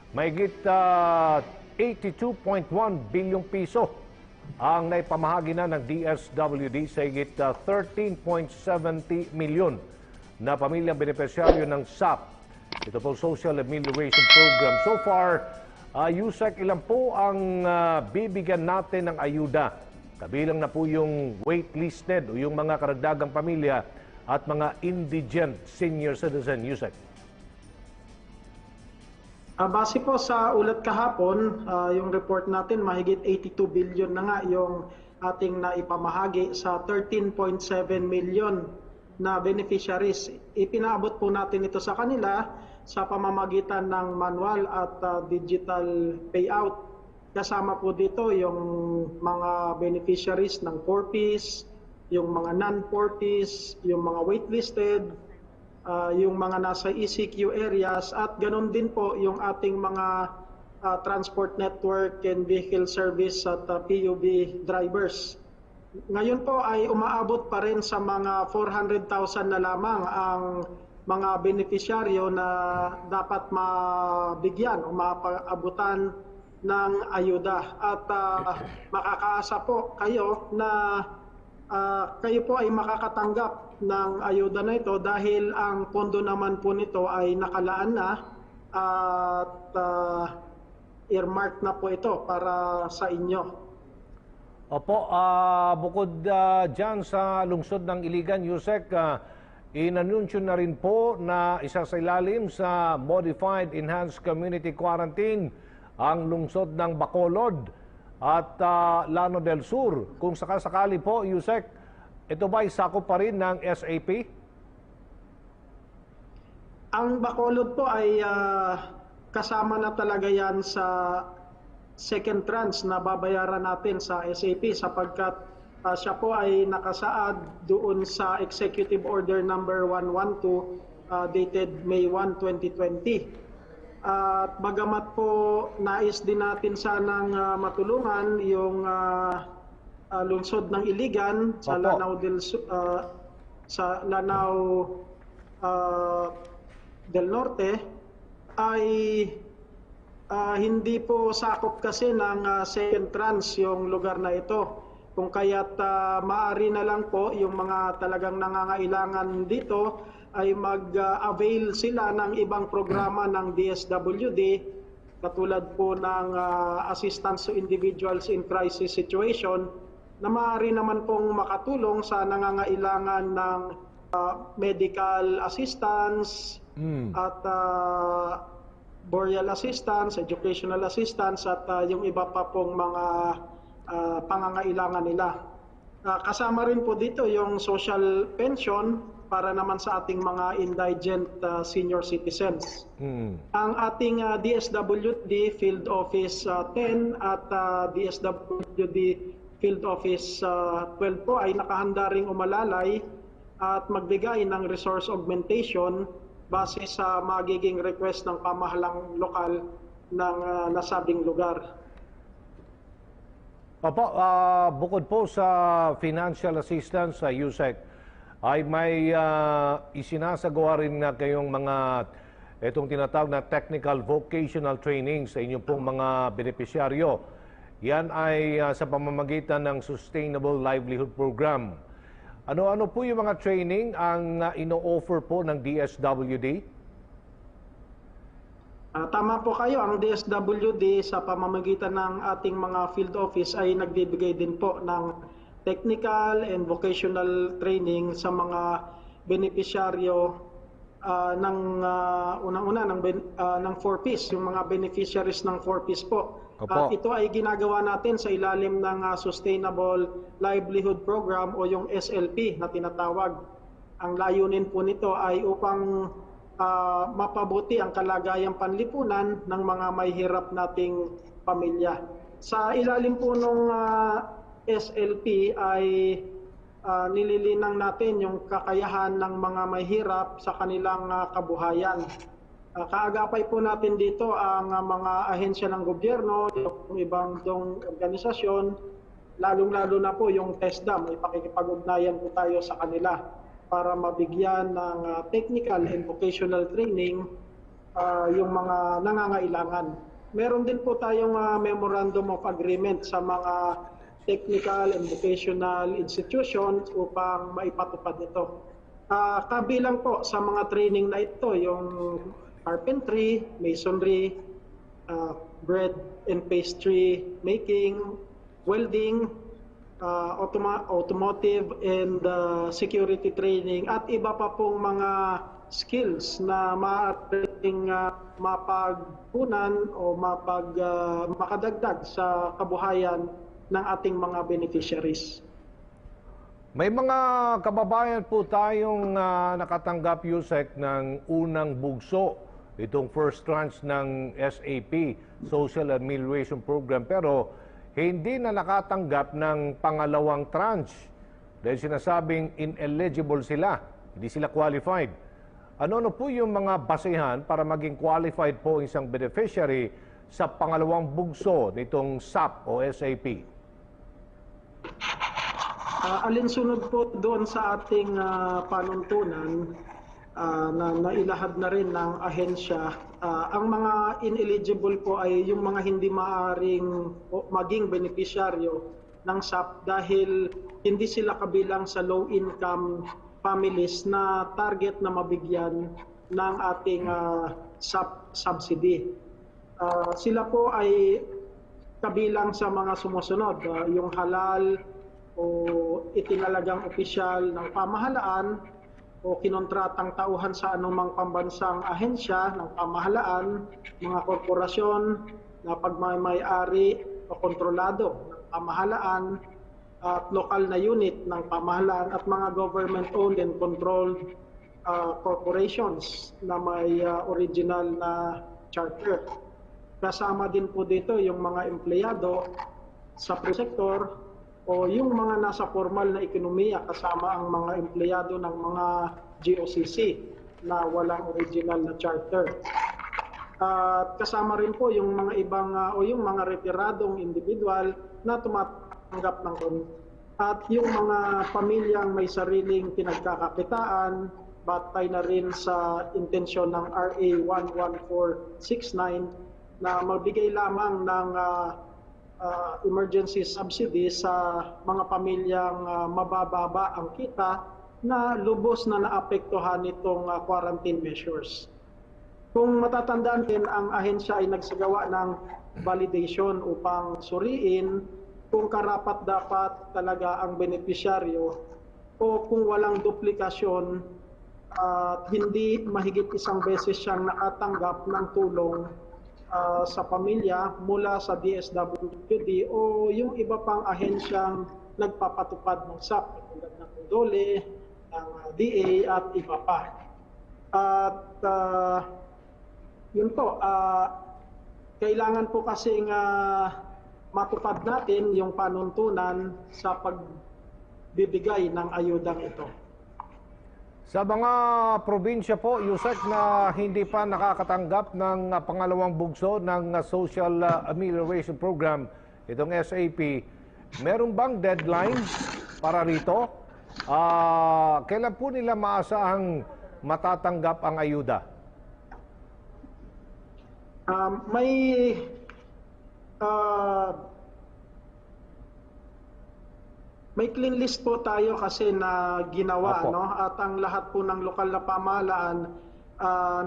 Mahigit 82.1 bilyong piso ang naipamahagi na ng DSWD sa higit 13.70 milyon na pamilyang benepisyaryo ng SAP. Ito po Social Amelioration Program. So far, Yusek, ilan po ang bibigyan natin ng ayuda? Kabilang na po yung waitlisted o yung mga karagdagang pamilya at mga indigent senior citizen, Yusek. Base po sa ulat kahapon, yung report natin, mahigit 82 billion na nga yung ating naipamahagi sa 13.7 million na beneficiaries. Ipinaabot po natin ito sa kanila sa pamamagitan ng manual at digital payout. Kasama po dito yung mga beneficiaries ng 4Ps, yung mga non-4Ps, yung mga waitlisted, yung mga nasa ECQ areas, at ganoon din po yung ating mga transport network and vehicle service at PUB drivers. Ngayon po ay umaabot pa rin sa mga 400,000 na lamang ang mga beneficiaryo na dapat mabigyan o mapaabutan ng ayuda. At makakaasa po kayo na kayo po ay makakatanggap ng ayuda na ito dahil ang pondo naman po nito ay nakalaan na at earmarked na po ito para sa inyo. Opo, bukod dyan sa lungsod ng Iligan, Yusek, inanunsyo na rin po na isa sa ilalim sa Modified Enhanced Community Quarantine ang lungsod ng Bacolod at Llano del Sur. Kung sakasakali po, Yusek, ito ba sakop pa rin ng SAP? Ang Bacolod po ay kasama na talaga yan sa second tranche na babayaran natin sa SAP sapagkat siya po ay nakasaad doon sa Executive Order number 112 dated May 1, 2020. At bagamat po nais din natin sanang matulungan yung lungsod ng Iligan sa Lanao del Norte ay hindi po sakop kasi ng second tranche yung lugar na ito. Kung kaya't maaari na lang po yung mga talagang nangangailangan dito ay mag-avail sila ng ibang programa ng DSWD katulad po ng assistance to individuals in crisis situation na maaari naman pong makatulong sa nangangailangan ng medical assistance at burial assistance, educational assistance at yung iba pa pong mga pangangailangan nila. Kasama rin po dito yung social pension para naman sa ating mga indigent senior citizens. Ang ating DSWD Field Office 10 at DSWD Field Office 12 po ay nakahanda ring umalalay at magbigay ng resource augmentation base sa magiging request ng pamahalang lokal ng nasabing lugar. Opo, bukod po sa financial assistance sa USEC, ay may isinasagawa rin na kayong mga itong tinatawag na technical vocational training sa inyong pong mga benepisyaryo. Yan ay sa pamamagitan ng Sustainable Livelihood Program. Ano-ano po yung mga training ang ino-offer po ng DSWD? Tama po kayo, ang DSWD sa pamamagitan ng ating mga field office ay nagbibigay din po ng technical and vocational training sa mga benepisyaryo ng unang-una ng 4Ps, yung mga beneficiaries ng 4Ps po. At ito ay ginagawa natin sa ilalim ng Sustainable Livelihood Program o yung SLP na tinatawag. Ang layunin po nito ay upang mapabuti ang kalagayang panlipunan ng mga may hirap nating pamilya. Sa ilalim po ng SLP ay nililinang natin yung kakayahan ng mga may hirap sa kanilang kabuhayan. Kaagapay po natin dito ang mga ahensya ng gobyerno, yung ibang organisasyon, lalong-lalo na po yung TESDA. May pakikipag-ugnayan po tayo sa kanila para mabigyan ng technical and vocational training yung mga nangangailangan. Meron din po tayong Memorandum of Agreement sa mga technical and vocational institutions upang maipatupad ito. Kabilang po sa mga training na ito, yung carpentry, masonry, bread and pastry making, welding, automotive and security training at iba pa pong mga skills na maaaring mapagkunan o makadagdag sa kabuhayan ng ating mga beneficiaries. May mga kababayan po tayong nakatanggap, Yusek, ng unang bugso, itong first tranche ng SAP, Social Amelioration Program, pero hindi na nakatanggap ng pangalawang tranche dahil sinasabing ineligible sila, hindi sila qualified. Ano po yung mga basehan para maging qualified po isang beneficiary sa pangalawang bugso nitong SAP o SAP? Alinsunod po doon sa ating panuntunan na nailahad na rin ng ahensya, ang mga ineligible po ay yung mga hindi maaaring maging beneficiaryo ng SAP dahil hindi sila kabilang sa low-income families na target na mabigyan ng ating SAP subsidy. Sila po ay kabilang sa mga sumusunod, yung halal o itinalagang opisyal ng pamahalaan o kinontratang tauhan sa anumang pambansang ahensya ng pamahalaan, mga korporasyon na pagmamay-ari o kontrolado ng pamahalaan at lokal na unit ng pamahalaan at mga government-owned and controlled corporations na may original na charter. Kasama din po dito yung mga empleyado sa private sector o yung mga nasa formal na ekonomiya kasama ang mga empleyado ng mga GOCC na walang original na charter. At kasama rin po yung mga ibang o yung mga retiradong individual na tumatanggap ng at yung mga pamilyang may sariling pinagkakakitaan batay na rin sa intensyon ng RA 11469 na magbigay lamang ng emergency subsidy sa mga pamilyang mabababa ang kita na lubos na naapektuhan nitong quarantine measures. Kung matatandaan din, ang ahensya ay nagsagawa ng validation upang suriin kung karapat-dapat talaga ang benepisyaryo o kung walang duplikasyon at hindi mahigit isang beses siyang nakatanggap ng tulong sa pamilya mula sa DSWD o yung iba pang ahensyang nagpapatupad ng SAP tulad ng DOLE, ng DA at iba pa. At yun po, kailangan po kasing matupad natin yung panuntunan sa pagbibigay ng ayudang ito. Sa mga probinsya po, Yusek, na hindi pa nakakatanggap ng pangalawang bugso ng Social Amelioration Program, itong SAP, meron bang deadline para rito? Kailan po nila maasahang matatanggap ang ayuda? May clean list po tayo kasi na ginawa, no? At ang lahat po ng lokal na pamahalaan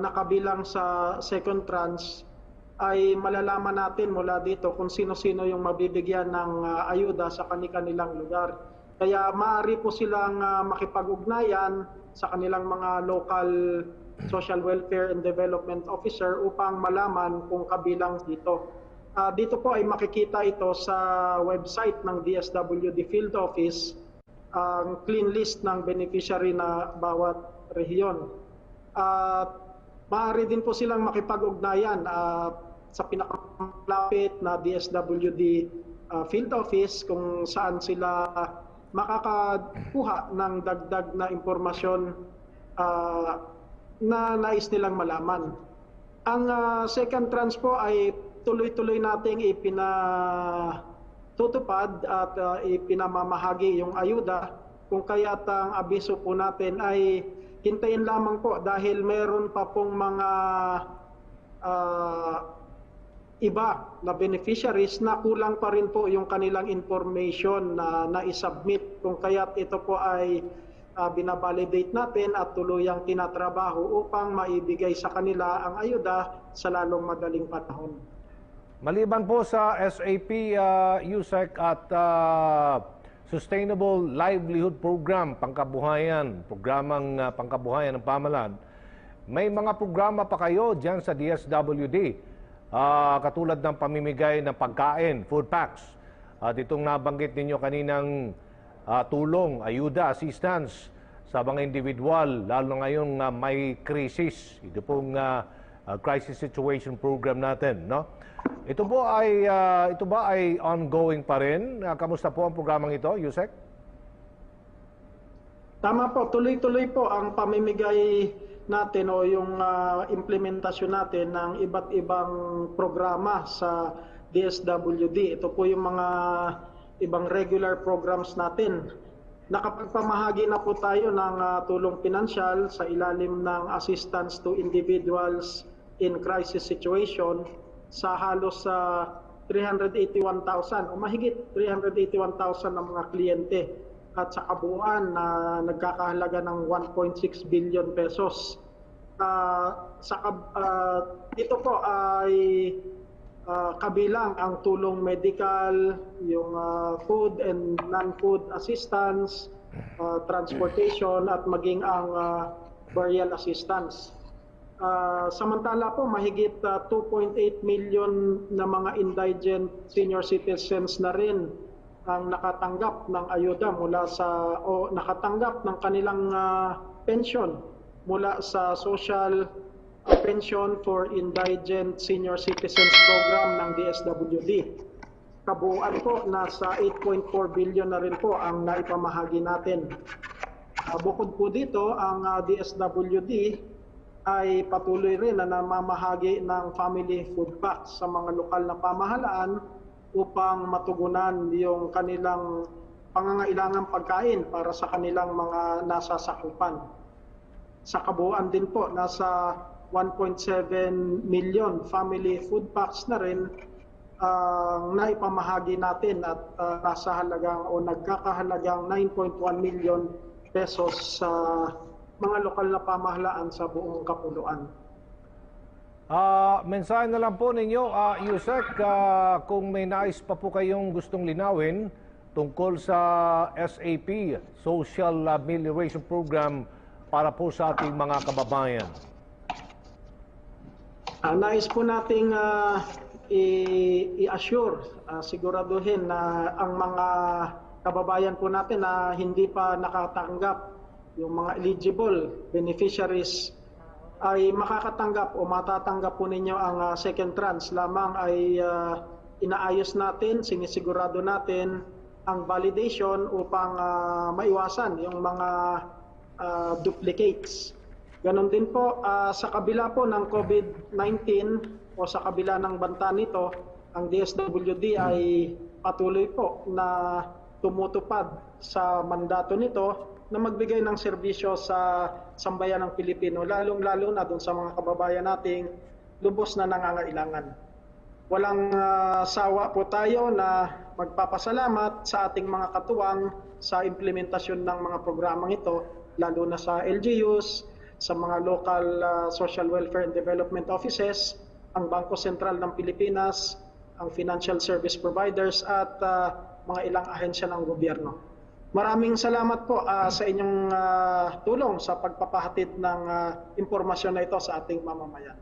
nakabilang sa second tranche ay malalaman natin mula dito kung sino-sino yung mabibigyan ng ayuda sa kanilang lugar. Kaya maaari po silang makipag-ugnayan sa kanilang mga local social welfare and development officer upang malaman kung kabilang dito. Dito po ay makikita ito sa website ng DSWD Field Office, ang clean list ng beneficiary na bawat rehiyon. Maaari din po silang makipag-ugnayan sa pinakalapit na DSWD Field Office kung saan sila makakakuha ng dagdag na impormasyon na nais nilang malaman. Ang second tranche po ay tuloy-tuloy nating ipinatutupad at ipinamamahagi yung ayuda. Kung kaya't ang abiso po natin ay hintayin lamang po dahil meron pa pong mga iba na beneficiaries na kulang pa rin po yung kanilang information na na-submit, kung kaya't ito po ay binabalidate natin at tuluyang tinatrabaho upang maibigay sa kanila ang ayuda sa lalong madaling panahon. Maliban po sa SAP, USEC at Sustainable Livelihood Program, pangkabuhayan, programang pangkabuhayan ng pamahalaan, may mga programa pa kayo dyan sa DSWD, katulad ng pamimigay ng pagkain, food packs, at itong nabanggit ninyo kaninang tulong, ayuda, assistance sa mga individual, lalo ngayong may krisis. Ito pong crisis situation program natin, no? Ito ba ay ongoing pa rin? Kamusta po ang programang ito, Yusek? Tama po, tuloy-tuloy po ang pamimigay natin o yung implementasyon natin ng iba't ibang programa sa DSWD. Ito po yung mga ibang regular programs natin. Nakapagpamahagi na po tayo ng tulong pinansyal sa ilalim ng Assistance to Individuals in Crisis Situation sa halos 381,000 o mahigit 381,000 ng mga kliyente at sa kabuuan na nagkakahalaga ng 1.6 billion pesos. Dito po ay kabilang ang tulong medical, yung food and non-food assistance, transportation at maging ang burial assistance. Samantala po, mahigit 2.8 million na mga indigent senior citizens na rin ang nakatanggap ng ayuda mula o nakatanggap ng kanilang pension mula sa Social Pension for Indigent Senior Citizens Program ng DSWD. Kabuuan po, nasa 8.4 billion na rin po ang naipamahagi natin. Bukod po dito, ang DSWD ay patuloy rin na namamahagi ng family food packs sa mga lokal na pamahalaan upang matugunan yung kanilang pangangailangang pagkain para sa kanilang mga nasasakupan. Sa kabuuan din po, nasa 1.7 million family food packs na rin ang naipamahagi natin at nasa halagang o nagkakahalagang 9.1 million pesos sa mga lokal na pamahalaan sa buong kapuluan. Mensahe na lang po ninyo, Yusek, kung may nais pa po kayong gustong linawin tungkol sa SAP, Social Amelioration Program, para po sa ating mga kababayan. Nais po nating i-assure, siguraduhin na ang mga kababayan po natin na hindi pa nakatanggap, yung mga eligible beneficiaries, ay makakatanggap o matatanggap po ninyo ang second tranche. Lamang ay inaayos natin, sinisigurado natin ang validation upang maiwasan yung mga duplicates. Ganon din po, sa kabila po ng COVID-19 o sa kabila ng banta nito, ang DSWD ay patuloy po na tumutupad sa mandato nito na magbigay ng serbisyo sa sambayan ng Pilipino, lalong-lalo na doon sa mga kababayan nating lubos na nangangailangan. Walang sawa po tayo na magpapasalamat sa ating mga katuwang sa implementasyon ng mga programang ito, lalo na sa LGUs, sa mga local social welfare and development offices, ang Bangko Sentral ng Pilipinas, ang financial service providers at mga ilang ahensya ng gobyerno. Maraming salamat po sa inyong tulong sa pagpapahatid ng impormasyon na ito sa ating mamamayan.